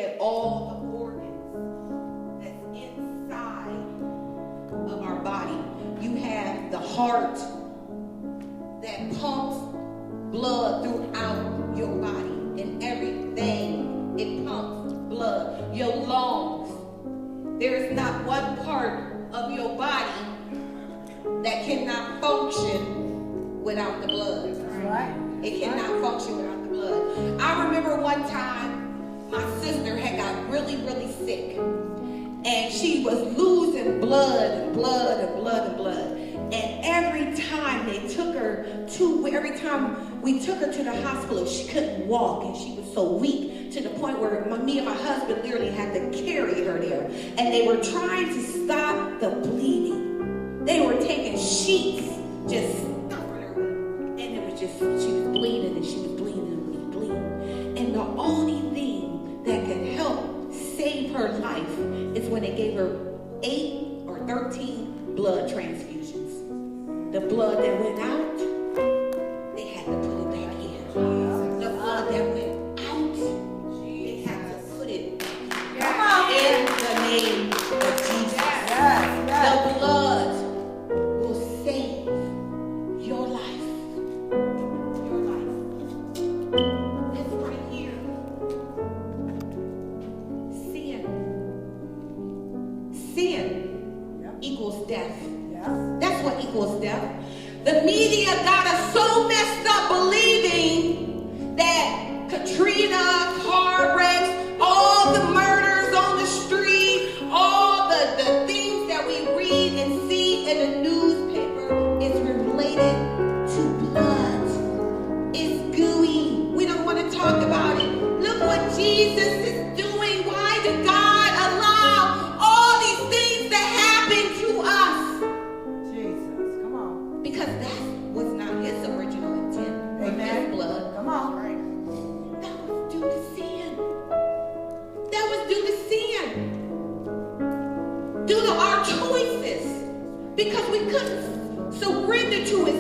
at all the organs that's inside of our body. You have the heart that pumps blood throughout your body, and everything it pumps blood. Your lungs. There is not one part of your body that cannot function without the blood. Right. It cannot function without the blood. I remember one time my sister had got really, really sick. And she was losing blood and blood and blood and blood. And every time we took her to the hospital, she couldn't walk and she was so weak to the point where me and my husband literally had to carry her there. And they were trying to stop the bleeding. They were taking sheets, just stuffing her with. And it was just, she was bleeding and she was bleeding and bleeding. And the only thing that could help save her life is when they gave her 8 or 13 blood transfusions. The blood that went out, they had to put it back in. The blood that went out, they had to put it back in the name of Jesus. The blood will save your life. Your life. It's right here. Sin equals death. That's what equals death. The media got us so messed up believing that Katrina, car wrecks, all the murders on the street, all the things that we read and see in the newspaper is related to blood. It's gooey. We don't want to talk about it. Look what Jesus is doing. Why did God allow all these things to happen to us? Jesus, come on. Because that was not his original intent. Amen. His blood. Come on. That was due to sin. That was due to sin. Due to our choices. Because we couldn't surrender to his